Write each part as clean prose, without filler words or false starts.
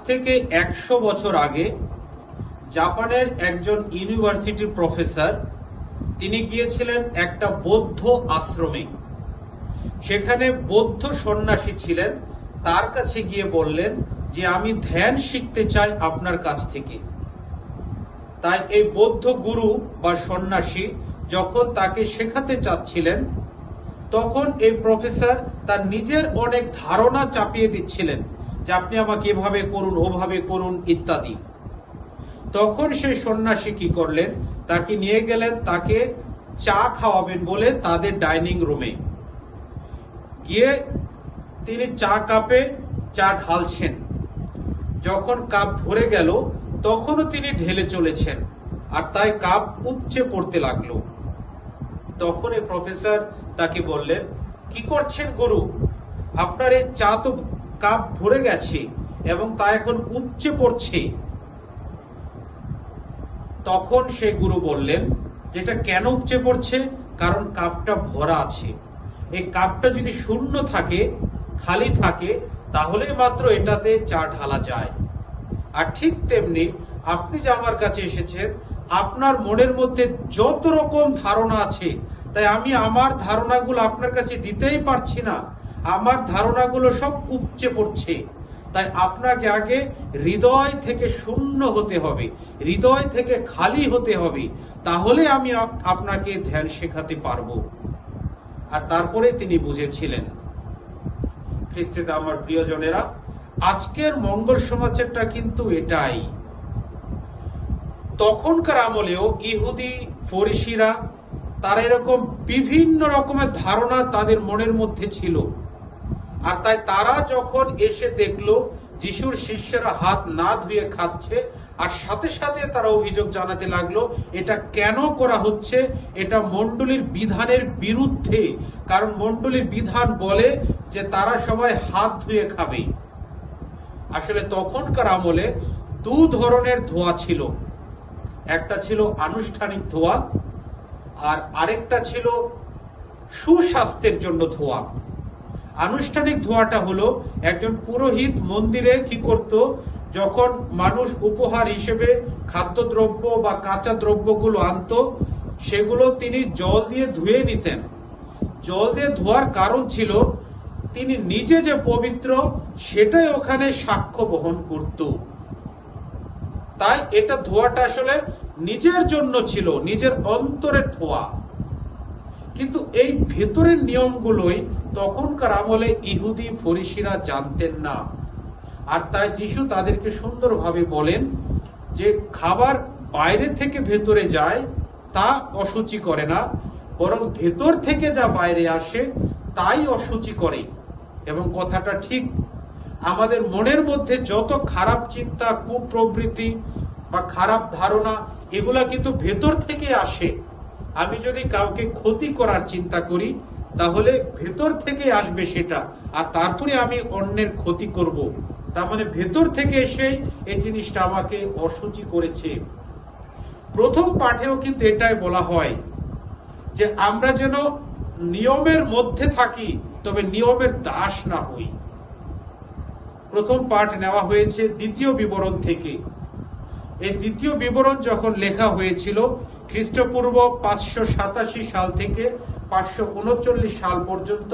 থেকে 100 বছর আগে জাপানের একজন ইউনিভার্সিটির প্রফেসর তিনি গিয়েছিলেন একটা বৌদ্ধ আশ্রমে। সেখানে বৌদ্ধ সন্ন্যাসী ছিলেন, তার কাছে গিয়ে বললেন যে আমি ধ্যান শিখতে চাই আপনার কাছ থেকে। তাই এই বৌদ্ধ গুরু বা সন্ন্যাসী যখন তাকে শেখাতে চাচ্ছিলেন, তখন এই প্রফেসর তার নিজের অনেক ধারণা চাপিয়ে দিচ্ছিলেন যে আপনি আমাকে এভাবে করুন, ওভাবে করুন ইত্যাদি। তখন সেই সন্ন্যাসী কি করলেন, তাকে নিয়ে গেলেন, তাকে চা খাওয়াবেন বলে তাদের ডাইনিং রুমে গিয়ে তিনি চা কাপে চা ঢালছেন। যখন কাপ ভরে গেল তখনও তিনি ঢেলে চলেছেন, আর তাই কাপ উপচে পড়তে লাগলো। তখন এই প্রফেসর তাকে বললেন, কি করছেন গুরু, আপনার এই চা তো কাপ ভরে গেছে এবং তা এখন উপচে পড়ছে। তখন সে গুরু বললেন, যেটা কেন উপচে পড়ছে, কারণ কাপটা ভরা আছে। এই কাপটা যদি শূন্য থাকে, খালি থাকে, তাহলে মাত্র এটাতে চা ঢালা যায়। আর ঠিক তেমনি আপনি যে আমার কাছে এসেছেন, আপনার মনের মধ্যে যত রকম ধারণা আছে, তাই আমি আমার ধারণাগুলো আপনার কাছে দিতেই পারছি না, আমার ধারণাগুলো সব উপচে পড়ছে। তাই আপনাকে আগে হৃদয় থেকে শূন্য হতে হবে, হৃদয় থেকে খালি হতে হবে, তাহলে আমি আপনাকে ধ্যান শেখাতে পারবো। আর তারপরে তিনি বুঝেছিলেন। খ্রিস্টে আমার প্রিয়জনেরা, আজকের মঙ্গল সমাজেরটা কিন্তু এটাই। তখনকার আমলেও ইহুদি ফরিসিরা তারা এরকম বিভিন্ন রকমের ধারণা তাদের মনের মধ্যে ছিল। আর তাই তারা যখন এসে দেখলো যিশুর শিষ্যরা হাত না ধুয়ে খাচ্ছে, আর সাথে সাথে তারা অভিযোগ জানাতে লাগলো এটা কেন করা হচ্ছে, এটা মণ্ডলীর বিধানের বিরুদ্ধে। কারণ মণ্ডলীর বিধান বলে যে তারা সবাই হাত ধুয়ে খাবে। আসলে তখনকার আমলে দু ধরনের ধোয়া ছিল, একটা ছিল আনুষ্ঠানিক ধোয়া, আর আরেকটা ছিল সুস্বাস্থ্যের জন্য ধোয়া। আনুষ্ঠানিক ধোয়াটা হলো একজন পুরোহিত মন্দিরে কি করত, যখন মানুষ উপহার হিসেবে খাদ্যদ্রব্য বা কাঁচা দ্রব্যগুলো আনত, সেগুলো তিনি জল দিয়ে ধুয়ে নিতেন। জল দিয়ে ধোয়ার কারণ ছিল তিনি নিজে যে পবিত্র সেটাই ওখানে সাক্ষ্য বহন করত। তাই এটা ধোয়াটা আসলে নিজের জন্য ছিল, নিজের অন্তরের ধোয়া। কিন্তু এই ভেতরের নিয়মগুলোই তখনকার আমলে ইহুদি ফরিসিরা জানতেন না। আর তাই যিশু তাদেরকে সুন্দরভাবে বলেন যে খাবার বাইরে থেকে ভেতরে যায় তা অশুচি করে না, বরং ভেতর থেকে যা বাইরে আসে তাই অশুচি করে। এবং কথাটা ঠিক। আমাদের মনের মধ্যে যত খারাপ চিন্তা, কুপ্রবৃত্তি বা খারাপ ধারণা, এগুলা কিন্তু ভেতর থেকে আসে। আমি যদি কাউকে ক্ষতি করার চিন্তা করি, তাহলে ভেতর থেকে আসবে সেটা, আর তারপরে আমি অন্যের ক্ষতি করব। তার মানে ভেতর থেকে এসে এই জিনিসটা আমাকে অশুচি করেছে। প্রথম পাঠেও কিন্তু এটাই বলা হয় যে আমরা যেন নিয়মের মধ্যে থাকি, তবে নিয়মের দাস না হই। প্রথম পাঠ নেওয়া হয়েছে দ্বিতীয় বিবরণ থেকে। এই দ্বিতীয় বিবরণ যখন লেখা হয়েছিল খ্রিস্টপূর্ব 587 সাল থেকে 539 সাল পর্যন্ত,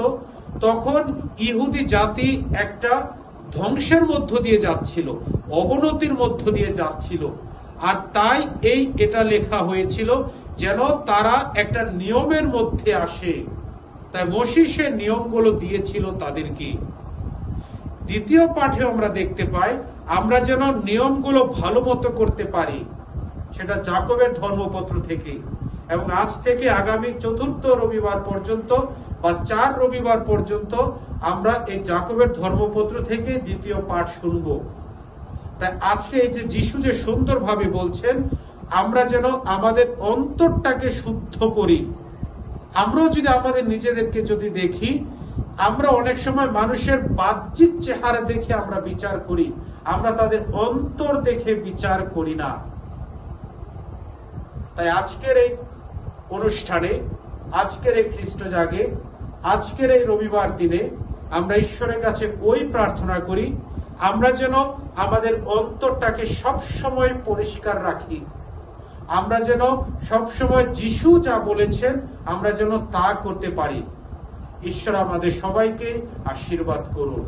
তখন ইহুদি জাতি একটা ধ্বংসের মধ্য দিয়ে যাচ্ছিল, অবনতির মধ্য দিয়ে যাচ্ছিল। আর তাই এটা লেখা হয়েছিল যেন তারা একটা নিয়মের মধ্যে আসে। তাই মসিহ সে নিয়মগুলো দিয়েছিল তাদেরকে। দ্বিতীয় পাঠে আমরা দেখতে পাই আমরা যেন নিয়মগুলো ভালো মতো করতে পারি, সেটা যাকবের ধর্মপত্র থেকে। এবং আজ থেকে আগামী 4th রবিবার পর্যন্ত বা 4 রবিবার পর্যন্ত আমরা এই যাকবের ধর্মপত্র থেকে দ্বিতীয় পাঠ শুনবো। তাই আজকে এই যে যিশু যে সুন্দরভাবে বলছেন আমরা যেন আমাদের অন্তরটাকে শুদ্ধ করি। আমরাও যদি আমাদের নিজেদেরকে যদি দেখি, আমরা অনেক সময় মানুষের বাহ্যিক চেহারা দেখে আমরা বিচার করি, আমরা তাদের অন্তর দেখে বিচার করি না। তাই আজকের এই অনুষ্ঠানে, আজকের এই খ্রিস্ট জাগে, আজকের এই রবিবার দিনে আমরা ঈশ্বরের কাছে ওই প্রার্থনা করি আমরা যেন আমাদের অন্তরটাকে সবসময় পরিষ্কার রাখি, আমরা যেন সবসময় যিশু যা বলেছেন আমরা যেন তা করতে পারি। ঈশ্বর আমাদের সবাইকে আশীর্বাদ করুন।